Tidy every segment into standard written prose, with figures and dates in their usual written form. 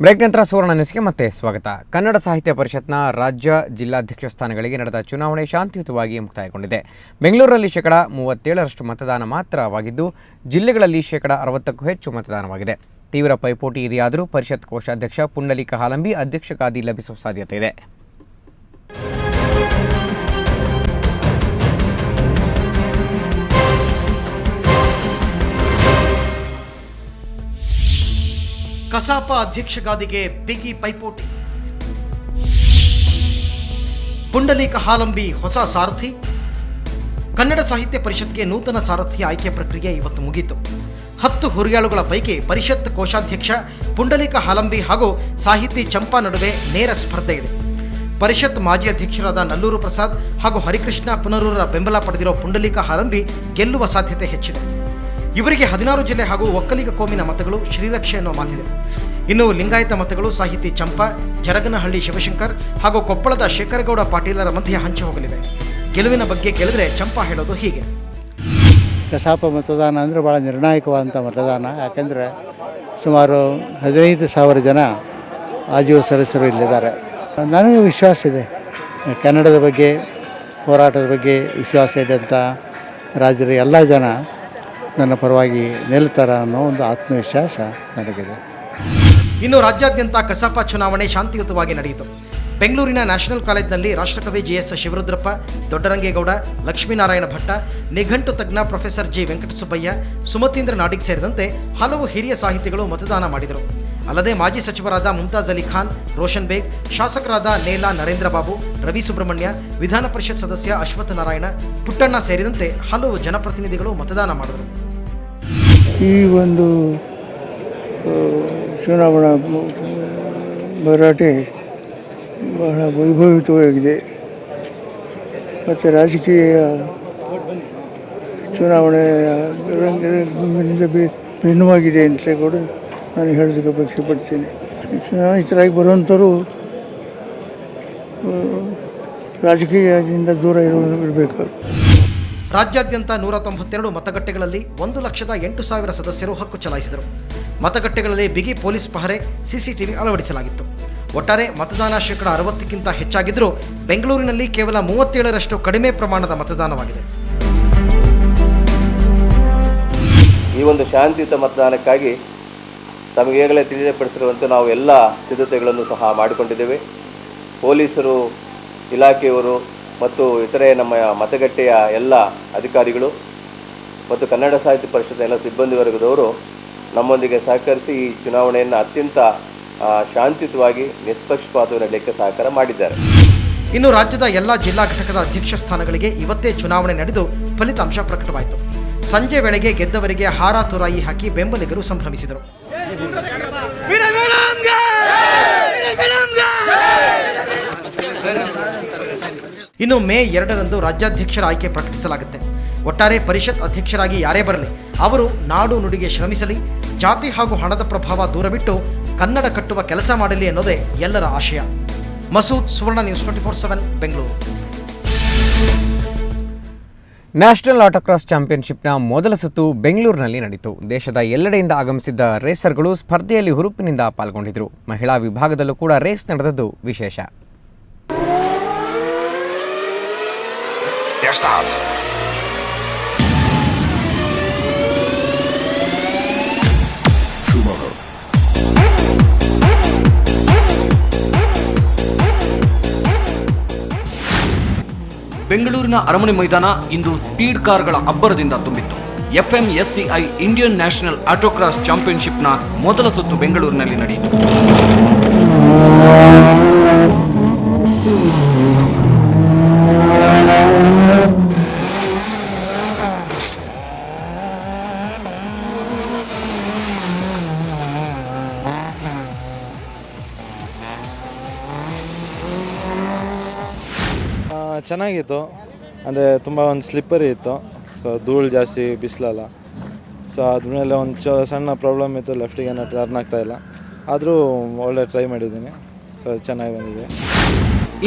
Break ನಂತರ ಸುವರ್ಣ ನ್ಯೂಸ್ಗೆ ಮತ್ತೆ ಸ್ವಾಗತ. ಕನ್ನಡ ಸಾಹಿತ್ಯ ಪರಿಷತ್ನ ರಾಜ್ಯ ಜಿಲ್ಲಾಧ್ಯಕ್ಷ ಸ್ಥಾನಗಳಿಗೆ ನಡೆದ ಚುನಾವಣೆ ಶಾಂತಿಯುತವಾಗಿ ಮುಕ್ತಾಯಗೊಂಡಿದೆ. ಬೆಂಗಳೂರಲ್ಲಿ 37% ಮತದಾನ ಮಾತ್ರವಾಗಿದ್ದು, ಜಿಲ್ಲೆಗಳಲ್ಲಿ 60ಕ್ಕೂ ಹೆಚ್ಚು ಮತದಾನವಾಗಿದೆ. ತೀವ್ರ ಪೈಪೋಟಿ ಇದೆಯಾದರೂ ಪರಿಷತ್ ಕೋಶಾಧ್ಯಕ್ಷ ಪುಂಡಲೀಕ ಹಾಲಂಬಿ ಅಧ್ಯಕ್ಷ ಗಾದಿ ಲಭಿಸುವ ಸಾಧ್ಯತೆ ಇದೆ. ಕಸಾಪ ಅಧ್ಯಕ್ಷ ಗಾದಿಗೆ ಬಿಗಿ ಪೈಪೋಟಿ. ಪುಂಡಲೀಕ ಹಾಲಂಬಿ ಹೊಸ ಸಾರಥಿ. ಕನ್ನಡ ಸಾಹಿತ್ಯ ಪರಿಷತ್ಗೆ ನೂತನ ಸಾರಥಿ ಆಯ್ಕೆ ಪ್ರಕ್ರಿಯೆ ಇವತ್ತು ಮುಗಿಯಿತು. 10 ಹುರಿಯಾಳುಗಳ ಪೈಕಿ ಪರಿಷತ್ ಕೋಶಾಧ್ಯಕ್ಷ ಪುಂಡಲೀಕ ಹಾಲಂಬಿ ಹಾಗೂ ಸಾಹಿತಿ ಚಂಪಾ ನಡುವೆ ನೇರ ಸ್ಪರ್ಧೆ ಇದೆ. ಪರಿಷತ್ ಮಾಜಿ ಅಧ್ಯಕ್ಷರಾದ ನಲ್ಲೂರು ಪ್ರಸಾದ್ ಹಾಗೂ ಹರಿಕೃಷ್ಣ ಪುನರೂರ ಬೆಂಬಲ ಪಡೆದಿರೋ ಪುಂಡಲೀಕ ಹಾಲಂಬಿ ಗೆಲ್ಲುವ ಸಾಧ್ಯತೆ ಹೆಚ್ಚಿದೆ. ಇವರಿಗೆ 16 ಜಿಲ್ಲೆ ಹಾಗೂ ಒಕ್ಕಲಿಗ ಕೋಮಿನ ಮತಗಳು ಶ್ರೀರಕ್ಷೆ ಅನ್ನೋ ಮಾತಿದೆ. ಇನ್ನು ಲಿಂಗಾಯತ ಮತಗಳು ಸಾಹಿತಿ ಚಂಪಾ, ಜರಗನಹಳ್ಳಿ ಶಿವಶಂಕರ್ ಹಾಗೂ ಕೊಪ್ಪಳದ ಶೇಖರಗೌಡ ಪಾಟೀಲರ ಮಧ್ಯೆ ಹಂಚಿ ಹೋಗಲಿವೆ. ಗೆಲುವಿನ ಬಗ್ಗೆ ಕೇಳಿದ್ರೆ ಚಂಪಾ ಹೇಳೋದು ಹೀಗೆ. ಕಸಾಪ ಮತದಾನ ಅಂದರೆ ಭಾಳ ನಿರ್ಣಾಯಕವಾದಂಥ ಮತದಾನ. ಯಾಕೆಂದರೆ ಸುಮಾರು 15,000 ಜನ ಆಜೀವ ಸದಸ್ಯರು ಇಲ್ಲಿದ್ದಾರೆ. ನನಗೆ ವಿಶ್ವಾಸ ಇದೆ, ಕನ್ನಡದ ಬಗ್ಗೆ ಹೋರಾಟದ ಬಗ್ಗೆ ವಿಶ್ವಾಸ ಇದೆ ಅಂತ ರಾಜ್ಯದ ಎಲ್ಲ ಜನ ನನ್ನ ಪರವಾಗಿ ನಿಲ್ತಾರೆ ಅನ್ನೋ ಒಂದು ಆತ್ಮವಿಶ್ವಾಸ ನನಗಿದೆ. ಇನ್ನು ರಾಜ್ಯಾದ್ಯಂತ ಕಸಾಪ ಚುನಾವಣೆ ಶಾಂತಿಯುತವಾಗಿ ನಡೆಯಿತು. ಬೆಂಗಳೂರಿನ ನ್ಯಾಷನಲ್ ಕಾಲೇಜಿನಲ್ಲಿ ರಾಷ್ಟ್ರಕವಿ JS ಶಿವರುದ್ರಪ್ಪ, ದೊಡ್ಡರಂಗೇಗೌಡ, ಲಕ್ಷ್ಮೀನಾರಾಯಣ ಭಟ್ಟ, ನಿಘಂಟು ತಜ್ಞ ಪ್ರೊಫೆಸರ್ G ವೆಂಕಟಸುಬ್ಬಯ್ಯ, ಸುಮತೀಂದ್ರ ನಾಡಿಗ್ ಸೇರಿದಂತೆ ಹಲವು ಹಿರಿಯ ಸಾಹಿತಿಗಳು ಮತದಾನ ಮಾಡಿದರು. ಅಲ್ಲದೆ ಮಾಜಿ ಸಚಿವರಾದ ಮುಮ್ತಾಜ್ ಅಲಿ ಖಾನ್, ರೋಷನ್ ಬೇಗ್, ಶಾಸಕರಾದ ನೇಲಾ ನರೇಂದ್ರ ಬಾಬು, ರವಿ ಸುಬ್ರಹ್ಮಣ್ಯ, ವಿಧಾನ ಪರಿಷತ್ ಸದಸ್ಯ ಅಶ್ವಥ್ ನಾರಾಯಣ, ಪುಟ್ಟಣ್ಣ ಸೇರಿದಂತೆ ಹಲವು ಜನಪ್ರತಿನಿಧಿಗಳು ಮತದಾನ ಮಾಡಿದರು. ಈ ಒಂದು ಚುನಾವಣಾ ಭರಾಟೆ ಬಹಳ ವೈಭವಿತವಾಗಿದೆ ಮತ್ತು ರಾಜಕೀಯ ಚುನಾವಣೆಯ ರಂಗಿನಿಂದ ಭಿನ್ನವಾಗಿದೆ ಅಂತಲೇ ಕೂಡ ನಾನು ಹೇಳೋದಕ್ಕೆ ಅಪೇಕ್ಷೆ ಪಡ್ತೀನಿ. ಚುನಾಯಿತರಾಗಿ ಬರುವಂಥವರು ರಾಜಕೀಯದಿಂದ ದೂರ ಇರಬೇಕು. ರಾಜ್ಯಾದ್ಯಂತ 192 ಮತಗಟ್ಟೆಗಳಲ್ಲಿ 1,08,000 ಸದಸ್ಯರು ಹಕ್ಕು ಚಲಾಯಿಸಿದರು. ಮತಗಟ್ಟೆಗಳಲ್ಲಿ ಬಿಗಿ ಪೊಲೀಸ್ ಪಹರೆ, CCTV ಅಳವಡಿಸಲಾಗಿತ್ತು. ಒಟ್ಟಾರೆ ಮತದಾನ 60ಕ್ಕಿಂತ ಹೆಚ್ಚಾಗಿದ್ದರೂ ಬೆಂಗಳೂರಿನಲ್ಲಿ ಕೇವಲ 37ರಷ್ಟು ಕಡಿಮೆ ಪ್ರಮಾಣದ ಮತದಾನವಾಗಿದೆ. ಈ ಒಂದು ಶಾಂತಿಯುತ ಮತದಾನಕ್ಕಾಗಿ ತಮಗೆ ಈಗಲೇ ತಿಳಿಯಪಡಿಸಿರುವಂತೆ ನಾವು ಎಲ್ಲ ಸಿದ್ಧತೆಗಳನ್ನು ಸಹ ಮಾಡಿಕೊಂಡಿದ್ದೇವೆ. ಪೊಲೀಸರು ಇಲಾಖೆಯವರು ಮತ್ತು ಇತರೆ ನಮ್ಮ ಮತಗಟ್ಟೆಯ ಎಲ್ಲ ಅಧಿಕಾರಿಗಳು ಮತ್ತು ಕನ್ನಡ ಸಾಹಿತ್ಯ ಪರಿಷತ್ ಎಲ್ಲ ಸಿಬ್ಬಂದಿ ವರ್ಗದವರು ನಮ್ಮೊಂದಿಗೆ ಸಹಕರಿಸಿ ಈ ಚುನಾವಣೆಯನ್ನು ಅತ್ಯಂತ ಶಾಂತಿಯುತವಾಗಿ ನಿಷ್ಪಕ್ಷಪಾತವಾಗಿ ನಡೆಯಲಿಕ್ಕೆ ಸಹಕಾರ ಮಾಡಿದ್ದಾರೆ. ಇನ್ನು ರಾಜ್ಯದ ಎಲ್ಲ ಜಿಲ್ಲಾ ಘಟಕದ ಅಧ್ಯಕ್ಷ ಸ್ಥಾನಗಳಿಗೆ ಇವತ್ತೇ ಚುನಾವಣೆ ನಡೆದು ಫಲಿತಾಂಶ ಪ್ರಕಟವಾಯಿತು. ಸಂಜೆ ವೇಳೆಗೆ ಗೆದ್ದವರಿಗೆ ಹಾರ ತುರಾಯಿ ಹಾಕಿ ಬೆಂಬಲಿಗರು ಸಂಭ್ರಮಿಸಿದರು. ಇನ್ನು ಮೇ 2ರಂದು ರಾಜ್ಯಾಧ್ಯಕ್ಷರ ಆಯ್ಕೆ ಪ್ರಕಟಿಸಲಾಗುತ್ತೆ. ಒಟ್ಟಾರೆ ಪರಿಷತ್ ಅಧ್ಯಕ್ಷರಾಗಿ ಯಾರೇ ಬರಲಿ, ಅವರು ನಾಡು ನುಡಿಗೆ ಶ್ರಮಿಸಲಿ, ಜಾತಿ ಹಾಗೂ ಹಣದ ಪ್ರಭಾವ ದೂರವಿಟ್ಟು ಕನ್ನಡ ಕಟ್ಟುವ ಕೆಲಸ ಮಾಡಲಿ ಅನ್ನೋದೇ ಎಲ್ಲರ ಆಶಯ. ಮಸೂದ್, ಸುವರ್ಣ ನ್ಯೂಸ್ 24/7 ಬೆಂಗಳೂರು. ನ್ಯಾಷನಲ್ ಆಟೋಕ್ರಾಸ್ ಚಾಂಪಿಯನ್ಶಿಪ್ನ ಮೊದಲ ಸುತ್ತು ಬೆಂಗಳೂರಿನಲ್ಲಿ ನಡೆಯಿತು. ದೇಶದ ಎಲ್ಲೆಡೆಯಿಂದ ಆಗಮಿಸಿದ್ದ ರೇಸರ್ಗಳು ಸ್ಪರ್ಧೆಯಲ್ಲಿ ಹುರುಪಿನಿಂದ ಪಾಲ್ಗೊಂಡಿದ್ದರು. ಮಹಿಳಾ ವಿಭಾಗದಲ್ಲೂ ಕೂಡ ರೇಸ್ ನಡೆದದ್ದು ವಿಶೇಷ. ಬೆಂಗಳೂರಿನ ಅರಮನೆ ಮೈದಾನ ಇಂದು ಸ್ಪೀಡ್ ಕಾರ್ಗಳ ಅಬ್ಬರದಿಂದ ತುಂಬಿತ್ತು. FMSCI ಇಂಡಿಯನ್ ನ್ಯಾಷನಲ್ ಆಟೋಕ್ರಾಸ್ ಚಾಂಪಿಯನ್ಶಿಪ್ನ ಮೊದಲ ಸುತ್ತು ಬೆಂಗಳೂರಿನಲ್ಲಿ ನಡೆಯಿತು. ಚೆನ್ನಾಗಿತ್ತು. ಅಂದರೆ ತುಂಬ ಒಂದು ಸ್ಲಿಪ್ಪರಿ ಇತ್ತು. ಸೊ ಧೂಳು ಜಾಸ್ತಿ, ಬಿಸಿಲಲ್ಲ. ಸೊ ಅದ್ಮೇಲೆ ಒಂದು ಸಣ್ಣ ಪ್ರಾಬ್ಲಮ್ ಇತ್ತು, ಲೆಫ್ಟಿಗೆ ಟರ್ನ್ ಆಗ್ತಾಯಿಲ್ಲ. ಆದರೂ ಒಳ್ಳೆ ಟ್ರೈ ಮಾಡಿದ್ದೀನಿ. ಸೊ ಚೆನ್ನಾಗಿ ಬಂದಿದೆ.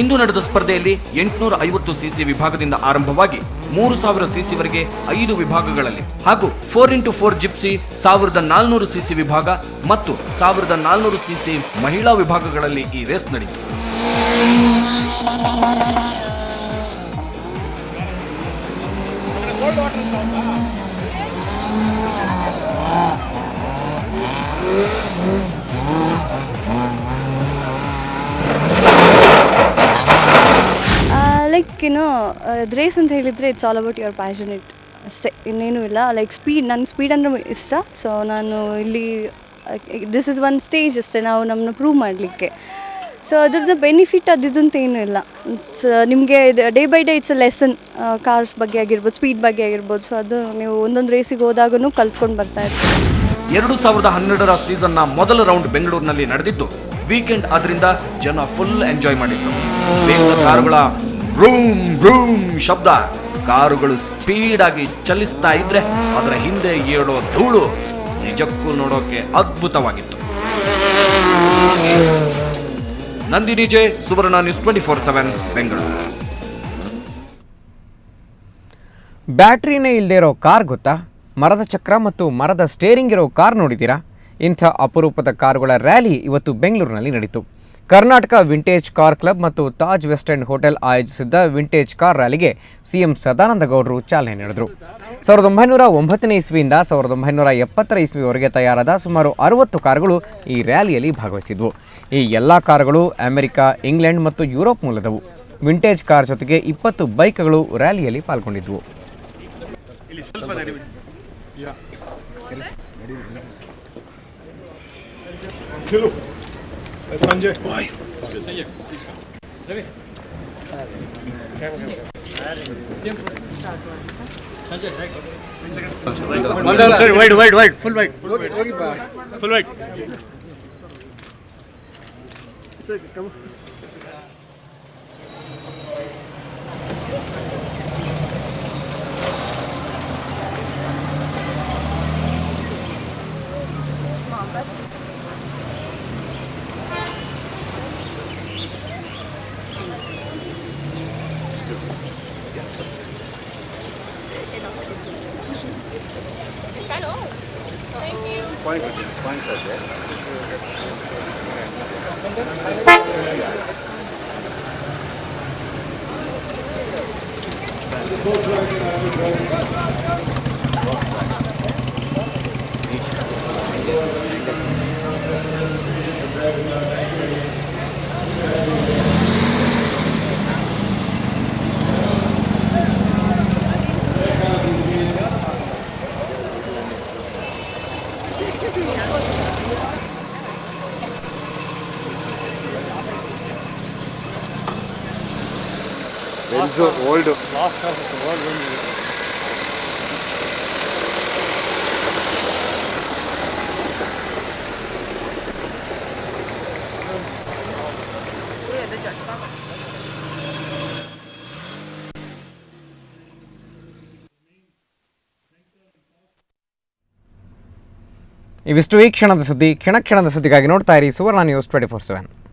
ಇಂದು ನಡೆದ ಸ್ಪರ್ಧೆಯಲ್ಲಿ 850cc ವಿಭಾಗದಿಂದ ಆರಂಭವಾಗಿ 3000 ಸಿಸಿವರೆಗೆ 5 ವಿಭಾಗಗಳಲ್ಲಿ ಹಾಗೂ 4x4 ಜಿಪ್ಸಿ 1400 ಸಿಸಿ ವಿಭಾಗ ಮತ್ತು 1400 ಸಿಸಿ ಮಹಿಳಾ ವಿಭಾಗಗಳಲ್ಲಿ ಈ ರೇಸ್ ನಡೆಯಿತು. ಲೈಕ್ ರೇಸ್ ಅಂತ ಹೇಳಿದರೆ it's all about your passionate ಅಷ್ಟೇ, ಇನ್ನೇನೂ ಇಲ್ಲ. ಲೈಕ್ ನನಗೆ ಸ್ಪೀಡ್ ಅಂದರೆ ಇಷ್ಟ. ಸೊ ನಾನು ಇಲ್ಲಿ ದಿಸ್ ಇಸ್ ಒನ್ ಸ್ಟೇಜ್ ಅಷ್ಟೇ, ನಾವು ನಮ್ಮನ್ನ ಪ್ರೂವ್ ಮಾಡಲಿಕ್ಕೆ. ಸೊ ಅದ್ರದ್ದು ಬೆನಿಫಿಟ್ ಅದಿದಂತ ಏನೂ ಇಲ್ಲ. ನಿಮಗೆ day by day it's a lesson, cars ಬಗ್ಗೆ ಆಗಿರ್ಬೋದು, ಸ್ಪೀಡ್ ಬಗ್ಗೆ ಆಗಿರ್ಬೋದು. ಸೊ ಅದು ನೀವು ಒಂದೊಂದು ರೇಸಿಗೆ ಹೋದಾಗೂ ಕಲ್ತ್ಕೊಂಡು ಬರ್ತಾ ಇರ್ತೀವಿ. 2012ರ ಸೀಸನ್ನ ಮೊದಲ ರೌಂಡ್ ಬೆಂಗಳೂರಿನಲ್ಲಿ ನಡೆದಿದ್ದು ವೀಕೆಂಡ್ ಆದ್ರಿಂದ ಜನ ಫುಲ್ ಎಂಜಾಯ್ ಮಾಡಿದ್ರು. ವೇಗದ ಕಾರುಗಳ ಬ್ರೂಮ್ ಬ್ರೂಮ್ ಶಬ್ದ, ಕಾರುಗಳು ಸ್ಪೀಡ್ ಆಗಿ ಚಲಿಸ್ತಾ ಇದ್ರೆ ಅದರ ಹಿಂದೆ ಏಳೋ ಧೂಳು ನಿಜಕ್ಕೂ ನೋಡೋಕೆ ಅದ್ಭುತವಾಗಿತ್ತು. ನಂದಿನಿ ಜೆ, ಸುವರ್ಣ ನ್ಯೂಸ್ 24/7 ಬೆಂಗಳೂರು. ಬ್ಯಾಟ್ರಿನೇ ಇಲ್ಲದೆ ಇರೋ ಕಾರ್ ಗೊತ್ತಾ? ಮರದ ಚಕ್ರ ಮತ್ತು ಮರದ ಸ್ಟೇರಿಂಗ್ ಇರೋ ಕಾರ್ ನೋಡಿದ್ದೀರಾ? ಇಂಥ ಅಪರೂಪದ ಕಾರುಗಳ ರ್ಯಾಲಿ ಇವತ್ತು ಬೆಂಗಳೂರಿನಲ್ಲಿ ನಡೆಯಿತು. ಕರ್ನಾಟಕ ವಿಂಟೇಜ್ ಕಾರ್ ಕ್ಲಬ್ ಮತ್ತು ತಾಜ್ ವೆಸ್ಟ್ ಎಂಡ್ ಹೋಟೆಲ್ ಆಯೋಜಿಸಿದ್ದ ವಿಂಟೇಜ್ ಕಾರ್ ರ್ಯಾಲಿಗೆ ಸಿಎಂ ಸದಾನಂದ ಗೌಡರು ಚಾಲನೆ ನೀಡಿದರು. 1909ನೇ ಇಸ್ವಿಯಿಂದ 1970ರ ಇಸ್ವಿವರೆಗೆ ತಯಾರಾದ ಸುಮಾರು 60 ಕಾರುಗಳು ಈ ರ್ಯಾಲಿಯಲ್ಲಿ ಭಾಗವಹಿಸಿದ್ವು. ಈ ಎಲ್ಲ ಕಾರುಗಳು ಅಮೆರಿಕ, ಇಂಗ್ಲೆಂಡ್ ಮತ್ತು ಯುರೋಪ್ ಮೂಲದವು. ವಿಂಟೇಜ್ ಕಾರ್ ಜೊತೆಗೆ 20 ಬೈಕ್ಗಳು ರ್ಯಾಲಿಯಲ್ಲಿ ಪಾಲ್ಗೊಂಡಿದ್ವು. Sanjay wide full wide old ಇವಿಷ್ಟು ಈ ಕ್ಷಣದ ಸುದ್ದಿ. ಕ್ಷಣದ ಸುದ್ದಿಗಾಗಿ ನೋಡ್ತಾ ಇರಿ ಸುವರ್ಣ ನ್ಯೂಸ್ 24/7.